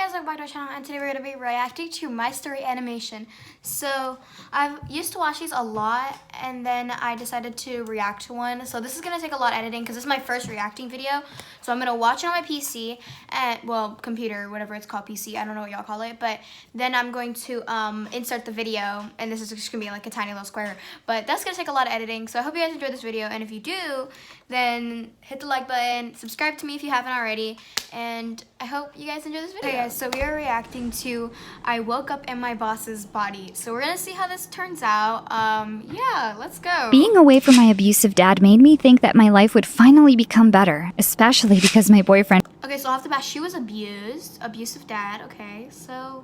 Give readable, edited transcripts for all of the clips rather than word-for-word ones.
guys, welcome back to my channel, and today we're going to be reacting to My Story Animation. So, I used to watch these a lot, and then I decided to react to one. So this is going to take a lot of editing, because this is my first reacting video. So I'm going to watch it on my PC, and, well, computer, whatever it's called, PC, I don't know what y'all call it. But then I'm going to insert the video, and this is just going to be like a tiny little square. But that's going to take a lot of editing, so I hope you guys enjoyed this video, and if you do, then hit the like button, subscribe to me if you haven't already, and I hope you guys enjoy this video. Okay guys, so we are reacting to I Woke Up in My Boss's Body. So we're gonna see how this turns out. Yeah, let's go. Being away from my abusive dad made me think that my life would finally become better, especially because my boyfriend— Okay, so off the bat, she was abused. Abusive dad, okay, so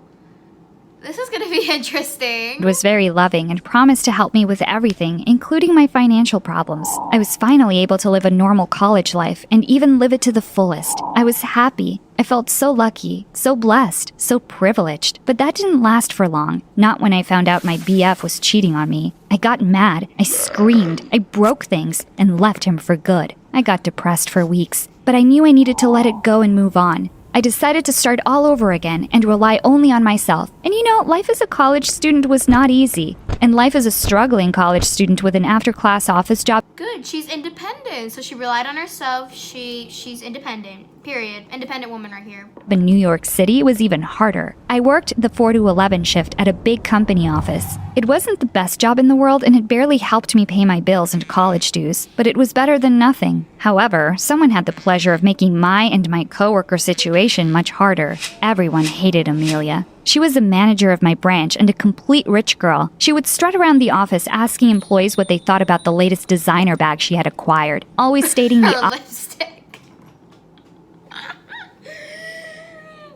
this is gonna be interesting. was very loving and promised to help me with everything, including my financial problems. I was finally able to live a normal college life and even live it to the fullest. I was happy. I felt so lucky, so blessed, so privileged. But that didn't last for long. Not when I found out my BF was cheating on me. I got mad, I screamed, I broke things, and left him for good. I got depressed for weeks, but I knew I needed to let it go and move on. I decided to start all over again and rely only on myself. And you know, life as a college student was not easy. And life as a struggling college student with an after-class office job— Good, she's independent. So she relied on herself. She's independent. Period. Independent woman right here. in New York City was even harder. I worked the 4 to 11 shift at a big company office. It wasn't the best job in the world, and it barely helped me pay my bills and college dues, but it was better than nothing. However, someone had the pleasure of making my and my coworker situation much harder. Everyone hated Amelia. She was the manager of my branch and a complete rich girl. She would strut around the office asking employees what they thought about the latest designer bag she had acquired, always stating the lipstick.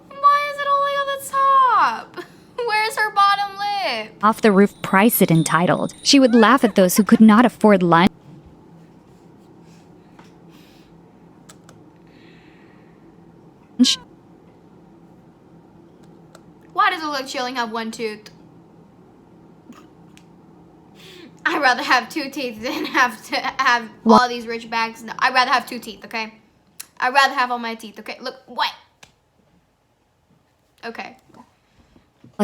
Why is it only on the top? Where's her bottom lip? off-the-roof price it entitled. She would laugh at those who could not afford lunch. Why does it look like she only have one tooth? I'd rather have 2 teeth than have to have all these rich bags. No, I'd rather have 2 teeth, okay? I'd rather have all my teeth, okay? Look, what? Okay.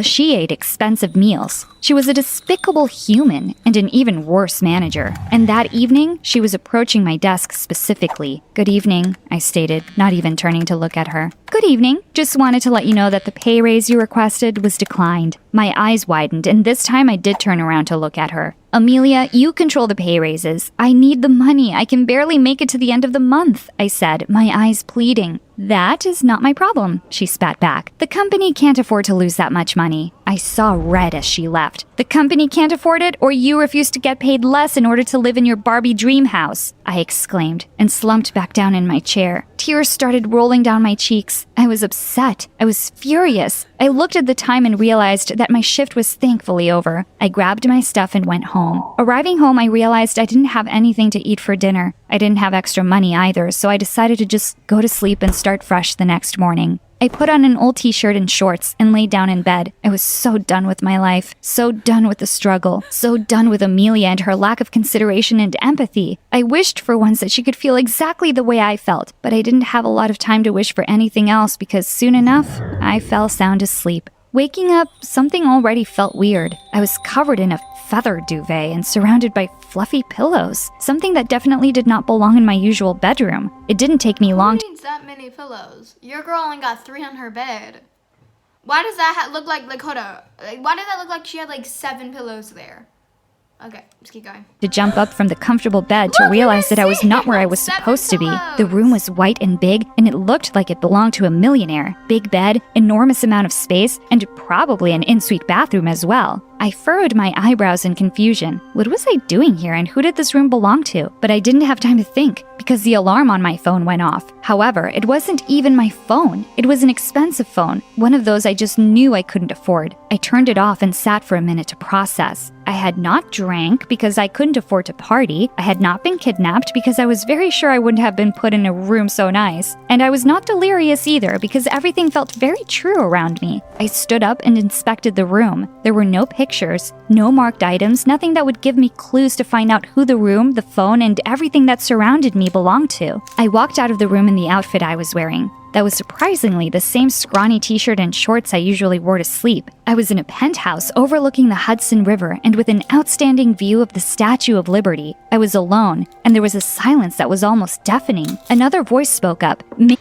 She ate expensive meals. She was a despicable human and an even worse manager. And that evening, she was approaching my desk specifically. "Good evening," I stated, not even turning to look at her. "Good evening. Just wanted to let you know that the pay raise you requested was declined." My eyes widened, and this time I did turn around to look at her. "Amelia, you control the pay raises. I need the money. I can barely make it to the end of the month," I said, my eyes pleading. "That is not my problem," she spat back. "The company can't afford to lose that much money." I saw red as she left. "The company can't afford it, or you refuse to get paid less in order to live in your Barbie dream house," I exclaimed, and slumped back down in my chair. Tears started rolling down my cheeks. I was upset. I was furious. I looked at the time and realized that my shift was thankfully over. I grabbed my stuff and went home. Arriving home, I realized I didn't have anything to eat for dinner. I didn't have extra money either, so I decided to just go to sleep and start fresh the next morning. I put on an old t-shirt and shorts and laid down in bed. I was so done with my life, so done with the struggle, so done with Amelia and her lack of consideration and empathy. I wished for once that she could feel exactly the way I felt, but I didn't have a lot of time to wish for anything else because soon enough, I fell sound asleep. Waking up, something already felt weird. I was covered in a feather duvet and surrounded by fluffy pillows, something that definitely did not belong in my usual bedroom. It didn't take me long Who needs that many pillows? Your girl only got 3 on her bed. Why does that look like hold up. Like, why does that look like she had like 7 pillows there? Okay, just keep going. to jump up from the comfortable bed to realize that I was not where I was supposed to be. The room was white and big, and it looked like it belonged to a millionaire. Big bed, enormous amount of space, and probably an en-suite bathroom as well. I furrowed my eyebrows in confusion. What was I doing here, and who did this room belong to? But I didn't have time to think, because the alarm on my phone went off. However, it wasn't even my phone. It was an expensive phone, one of those I just knew I couldn't afford. I turned it off and sat for a minute to process. I had not drank because I couldn't afford to party. I had not been kidnapped because I was very sure I wouldn't have been put in a room so nice. And I was not delirious either because everything felt very true around me. I stood up and inspected the room. There were no pictures, no marked items, nothing that would give me clues to find out who the room, the phone, and everything that surrounded me belonged to. I walked out of the room in the outfit I was wearing. That was surprisingly the same scrawny t-shirt and shorts I usually wore to sleep. I was in a penthouse overlooking the Hudson River and with an outstanding view of the Statue of Liberty. I was alone, and there was a silence that was almost deafening. Another voice spoke up, making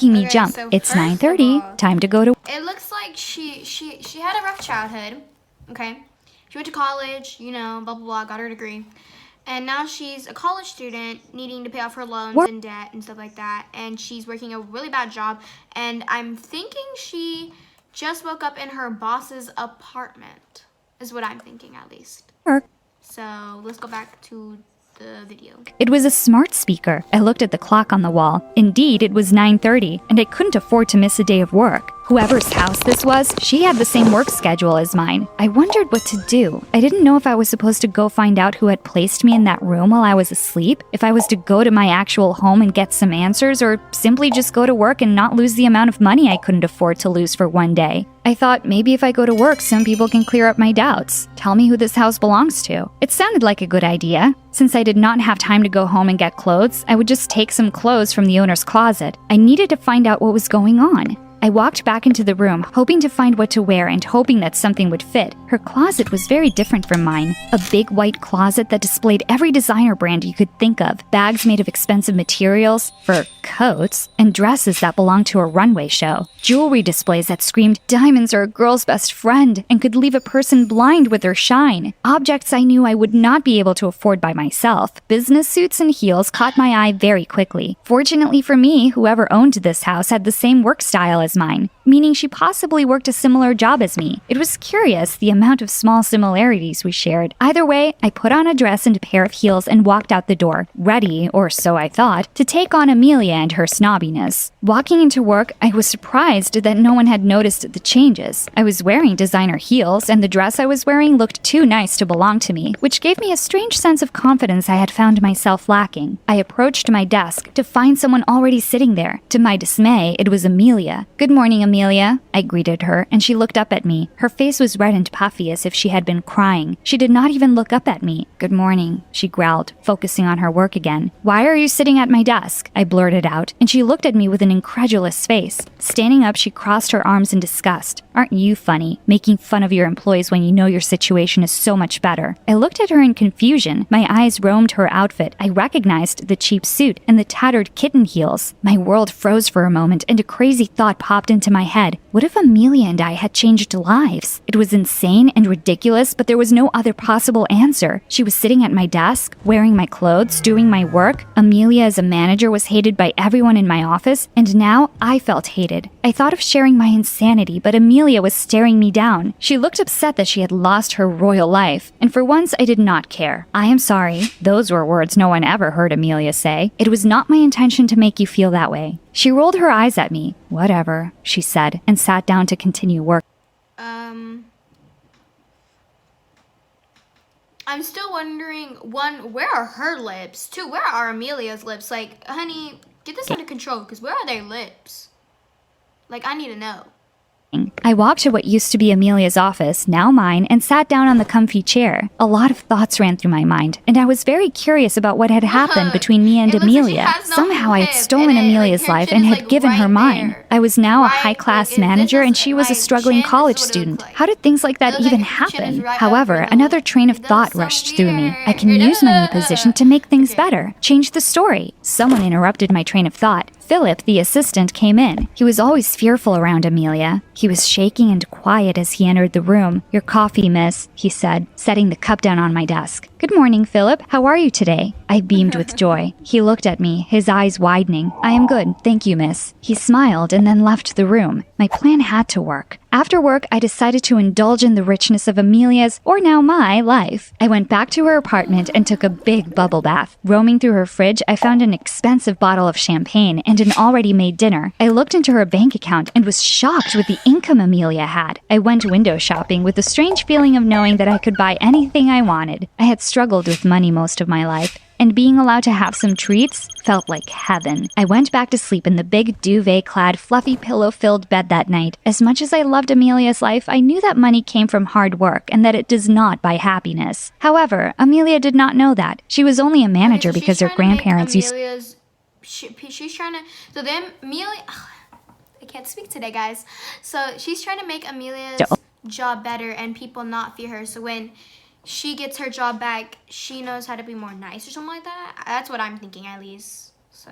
me jump. So It's first of 9:30. all, Time to go to it looks like she had a rough childhood. Okay, she went to college, you know, blah blah blah, got her degree, and now she's a college student needing to pay off her loans and debt and stuff like that. And she's working a really bad job. And I'm thinking she just woke up in her boss's apartment. Is what I'm thinking, at least. work. So let's go back to the video. It was a smart speaker. I looked at the clock on the wall. Indeed, it was 9:30, and I couldn't afford to miss a day of work. Whoever's house this was, she had the same work schedule as mine. I wondered what to do. I didn't know if I was supposed to go find out who had placed me in that room while I was asleep, if I was to go to my actual home and get some answers, or simply just go to work and not lose the amount of money I couldn't afford to lose for one day. I thought maybe if I go to work, some people can clear up my doubts, tell me who this house belongs to. It sounded like a good idea. Since I did not have time to go home and get clothes, I would just take some clothes from the owner's closet. I needed to find out what was going on. I walked back into the room, hoping to find what to wear and hoping that something would fit. Her closet was very different from mine. A big white closet that displayed every designer brand you could think of, bags made of expensive materials, fur coats, and dresses that belonged to a runway show. Jewelry displays that screamed, "Diamonds are a girl's best friend," and could leave a person blind with their shine. Objects I knew I would not be able to afford by myself. Business suits and heels caught my eye very quickly. Fortunately for me, whoever owned this house had the same work style as mine, meaning she possibly worked a similar job as me. It was curious the amount of small similarities we shared. Either way, I put on a dress and a pair of heels and walked out the door, ready, or so I thought, to take on Amelia and her snobbiness. Walking into work, I was surprised that no one had noticed the changes. I was wearing designer heels, and the dress I was wearing looked too nice to belong to me, which gave me a strange sense of confidence I had found myself lacking. I approached my desk to find someone already sitting there. To my dismay, it was Amelia. "Good morning, Amelia," I greeted her, and she looked up at me. Her face was red and puffy as if she had been crying. She did not even look up at me. "Good morning," she growled, focusing on her work again. "Why are you sitting at my desk?" I blurted out, and she looked at me with an incredulous face. Standing up, she crossed her arms in disgust. "Aren't you funny, making fun of your employees when you know your situation is so much better?" I looked at her in confusion. My eyes roamed her outfit. I recognized the cheap suit and the tattered kitten heels. My world froze for a moment, and a crazy thought popped into my head. What if Amelia and I had changed lives? It was insane and ridiculous, but there was no other possible answer. She was sitting at my desk, wearing my clothes, doing my work. Amelia as a manager was hated by everyone in my office, and now I felt hated. I thought of sharing my insanity, but Amelia was staring me down. She looked upset that she had lost her royal life, and for once I did not care. "I am sorry." Those were words no one ever heard Amelia say. "It was not my intention to make you feel that way." She rolled her eyes at me. "Whatever," she said, and sat down to continue work. I'm still wondering, one, where are her lips? Two, where are Amelia's lips? Like, honey, get this under control, because where are their lips? Like, I need to know. I walked to what used to be Amelia's office, now mine, and sat down on the comfy chair. A lot of thoughts ran through my mind, and I was very curious about what had happened between me and It looks like she Amelia. has no Somehow I had lip, stolen and Amelia's her life chin and is, had like, given her right mine. there. I was now a Right, high-class like, this manager, is, and she was a like, struggling chin, college this is what it student. looks like. How did things like that It looks even like her chin is happen? right up However, her another nose. train of That's thought so rushed through me. I weird. can use my new position to make things Okay. better. Change the story. Someone interrupted my train of thought. Philip, the assistant, came in. He was always fearful around Amelia. He was shaking and quiet as he entered the room. "Your coffee, miss," he said, setting the cup down on my desk. "Good morning, Philip. How are you today?" I beamed with joy. He looked at me, his eyes widening. "I am good, thank you, miss." He smiled and then left the room. My plan had to work. After work, I decided to indulge in the richness of Amelia's, or now my, life. I went back to her apartment and took a big bubble bath. Roaming through her fridge, I found an expensive bottle of champagne and an already made dinner. I looked into her bank account and was shocked with the income Amelia had. I went window shopping with a strange feeling of knowing that I could buy anything I wanted. I had struggled with money most of my life. and being allowed to have some treats felt like heaven. I went back to sleep in the big duvet-clad, fluffy pillow-filled bed that night. As much as I loved Amelia's life, I knew that money came from hard work and that it does not buy happiness. However, Amelia did not know that. She was only a manager because her grandparents used. She's trying to. So then Amelia. I can't speak today, guys. So she's trying to make Amelia's job better and people not fear her. So when she gets her job back, she knows how to be more nice or something like that. That's what I'm thinking, at least. So.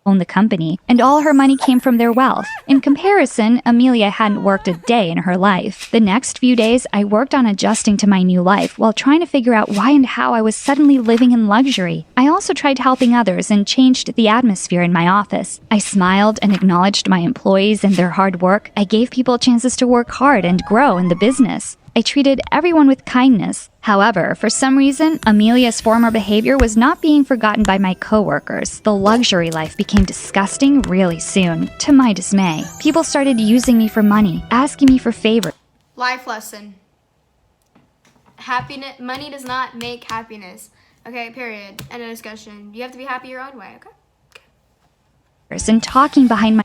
Owned the company, and all her money came from their wealth. In comparison, Amelia hadn't worked a day in her life. The next few days, I worked on adjusting to my new life while trying to figure out why and how I was suddenly living in luxury. I also tried helping others and changed the atmosphere in my office. I smiled and acknowledged my employees and their hard work. I gave people chances to work hard and grow in the business. I treated everyone with kindness. However, for some reason, Amelia's former behavior was not being forgotten by my coworkers. The luxury life became disgusting really soon. To my dismay, people started using me for money, asking me for favors. Life lesson. Happiness, money does not make happiness. Okay, period. End of discussion. You have to be happy your own way, okay? And talking behind my.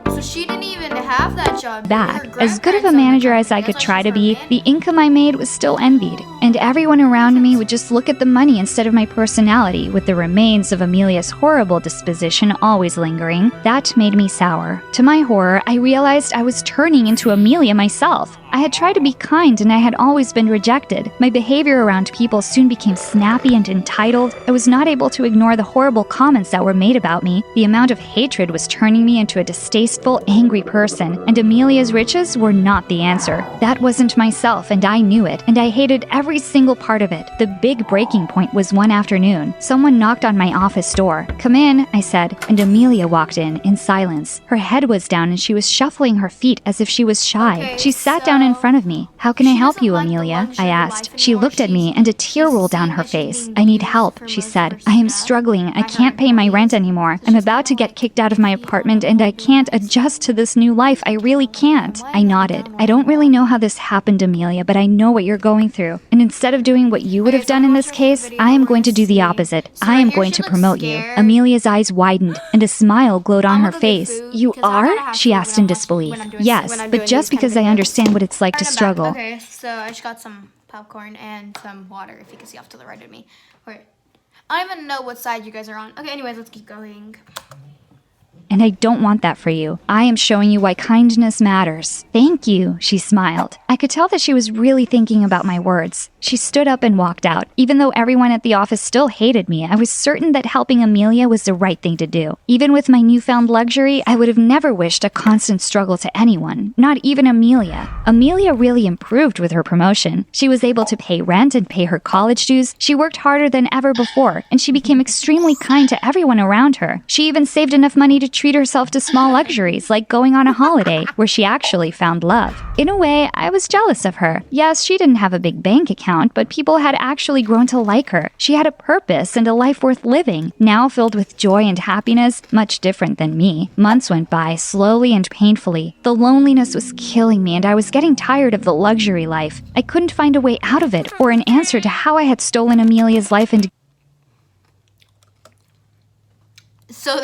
So she didn't even have that job. Back. As good of a manager as I could try to be, the income I made was still envied, and everyone around me would just look at the money instead of my personality, with the remains of Amelia's horrible disposition always lingering. That made me sour. To my horror, I realized I was turning into Amelia myself. I had tried to be kind and I had always been rejected. My behavior around people soon became snappy and entitled. I was not able to ignore the horrible comments that were made about me. The amount of hatred was turning me into a distasteful, angry person, and Amelia's riches were not the answer. That wasn't myself, and I knew it, and I hated every single part of it. The big breaking point was one afternoon. Someone knocked on my office door. "Come in," I said, and Amelia walked in silence. Her head was down and she was shuffling her feet as if she was shy. Okay, she sat down in front of me. "How can I help you, Amelia?" I asked. She looked at me and a tear rolled down her face. "I need help," she said. "I am struggling. I can't pay my rent anymore. I'm about to get kicked out of my apartment and I can't adjust to this new life. I really can't." I nodded. "I don't really know how this happened, Amelia, but I know what you're going through. And instead of doing what you would have done in this case, I am going to do the opposite. I am going to promote you." Amelia's eyes widened and a smile glowed on her face. "You are?" she asked in disbelief. "Yes, but just because I understand what it's like to struggle." Okay, so I just got some popcorn and some water, if you can see off to the right of me. Wait, I don't even know what side you guys are on. Okay, anyways, let's keep going. "And I don't want that for you. I am showing you why kindness matters." "Thank you," she smiled. I could tell that she was really thinking about my words. She stood up and walked out. Even though everyone at the office still hated me, I was certain that helping Amelia was the right thing to do. Even with my newfound luxury, I would have never wished a constant struggle to anyone, not even Amelia. Amelia really improved with her promotion. She was able to pay rent and pay her college dues. She worked harder than ever before, and she became extremely kind to everyone around her. She even saved enough money to treat herself to small luxuries, like going on a holiday, where she actually found love. In a way, I was jealous of her. Yes, she didn't have a big bank account, but people had actually grown to like her. She had a purpose and a life worth living, now filled with joy and happiness, much different than me. Months went by, slowly and painfully. The loneliness was killing me, and I was getting tired of the luxury life. I couldn't find a way out of it, or an answer to how I had stolen Amelia's life and... So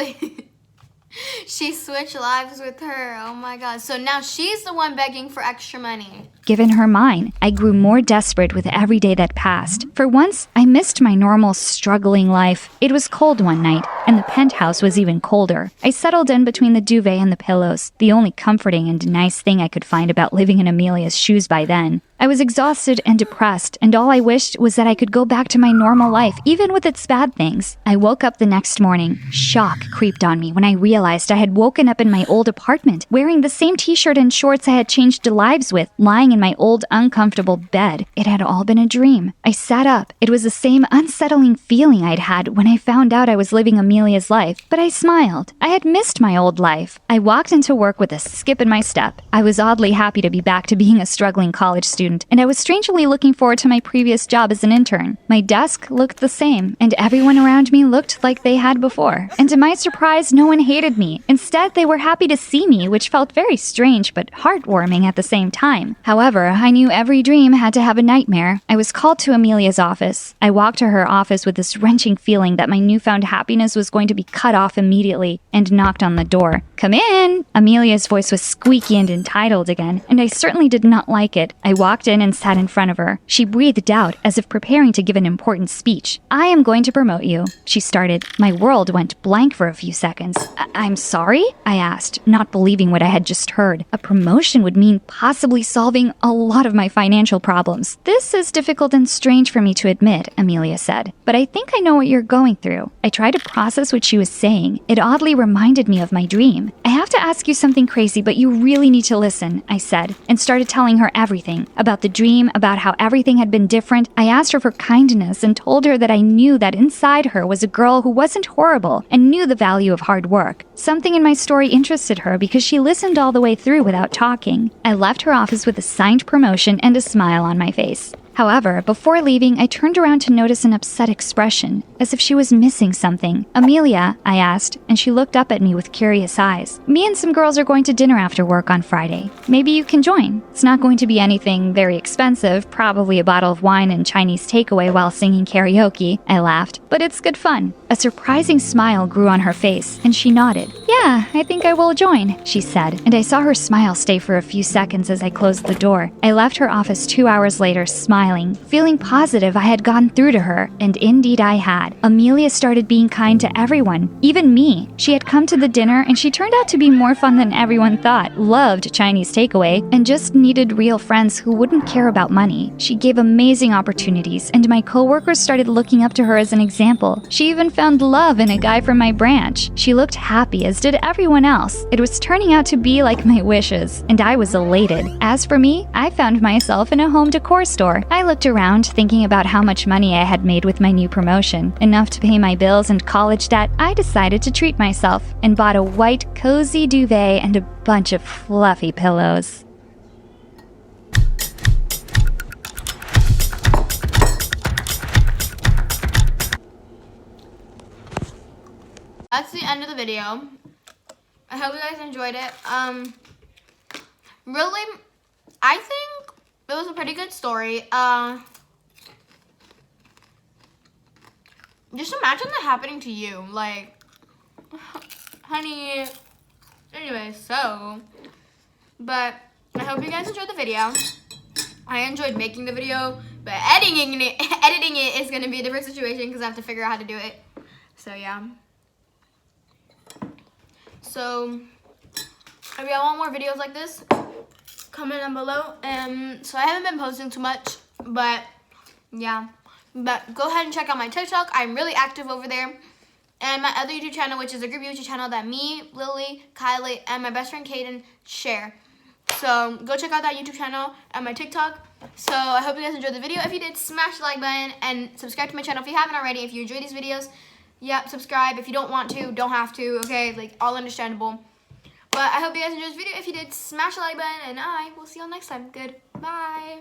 she switched lives with her. Oh my god. So now she's the one begging for extra money. Given her mine, I grew more desperate with every day that passed. For once, I missed my normal, struggling life. It was cold one night, and the penthouse was even colder. I settled in between the duvet and the pillows, the only comforting and nice thing I could find about living in Amelia's shoes by then. I was exhausted and depressed, and all I wished was that I could go back to my normal life, even with its bad things. I woke up the next morning. Shock creeped on me when I realized I had woken up in my old apartment, wearing the same t-shirt and shorts I had changed lives with, lying in my old, uncomfortable bed. It had all been a dream. I sat up. It was the same unsettling feeling I'd had when I found out I was living Amelia's life, but I smiled. I had missed my old life. I walked into work with a skip in my step. I was oddly happy to be back to being a struggling college student student, and I was strangely looking forward to my previous job as an intern. My desk looked the same, and everyone around me looked like they had before. And to my surprise, no one hated me. Instead, they were happy to see me, which felt very strange but heartwarming at the same time. However, I knew every dream had to have a nightmare. I was called to Amelia's office. I walked to her office with this wrenching feeling that my newfound happiness was going to be cut off immediately, and knocked on the door. "Come in!" Amelia's voice was squeaky and entitled again, and I certainly did not like it. I walked in and sat in front of her. She breathed out as if preparing to give an important speech. "I am going to promote you," she started. My world went blank for a few seconds. "I'm sorry?" I asked, not believing what I had just heard. A promotion would mean possibly solving a lot of my financial problems. "This is difficult and strange for me to admit," Amelia said, "but I think I know what you're going through." I tried to process what she was saying. It oddly reminded me of my dream. "I have to ask you something crazy, but you really need to listen," I said, and started telling her everything. About the dream, about how everything had been different. I asked her for kindness and told her that I knew that inside her was a girl who wasn't horrible and knew the value of hard work. Something in my story interested her because she listened all the way through without talking. I left her office with a signed promotion and a smile on my face. However, before leaving, I turned around to notice an upset expression, as if she was missing something. "Amelia?" I asked, and she looked up at me with curious eyes. "Me and some girls are going to dinner after work on Friday. Maybe you can join. It's not going to be anything very expensive, probably a bottle of wine and Chinese takeaway while singing karaoke." I laughed, "but it's good fun." A surprising smile grew on her face, and she nodded. "Yeah, I think I will join," she said, and I saw her smile stay for a few seconds as I closed the door. I left her office 2 hours later, smiling, feeling positive I had gotten through to her, and indeed I had. Amelia started being kind to everyone, even me. She had come to the dinner, and she turned out to be more fun than everyone thought, loved Chinese takeaway, and just needed real friends who wouldn't care about money. She gave amazing opportunities, and my coworkers started looking up to her as an example. She even found love in a guy from my branch. She looked happy, as did everyone else. It was turning out to be like my wishes, and I was elated. As for me, I found myself in a home decor store. I looked around, thinking about how much money I had made with my new promotion. Enough to pay my bills and college debt. I decided to treat myself and bought a white, cozy duvet and a bunch of fluffy pillows. That's the end of the video. I hope you guys enjoyed it. Really, I think it was a pretty good story. Just imagine that happening to you. Like, honey. Anyway, but I hope you guys enjoyed the video. I enjoyed making the video, but editing it is going to be a different situation because I have to figure out how to do it. So, yeah. So, if y'all want more videos like this, comment down below. So I haven't been posting too much, but yeah. But go ahead and check out my TikTok. I'm really active over there. And my other YouTube channel, which is a group YouTube channel that me, Lily, Kylie, and my best friend Kaden share. So go check out that YouTube channel and my TikTok. So I hope you guys enjoyed the video. If you did, smash the like button and subscribe to my channel if you haven't already. If you enjoy these videos, yeah, subscribe. If you don't want to, don't have to, okay? Like, all understandable. But I hope you guys enjoyed this video. If you did, smash the like button, and I will see y'all next time. Goodbye.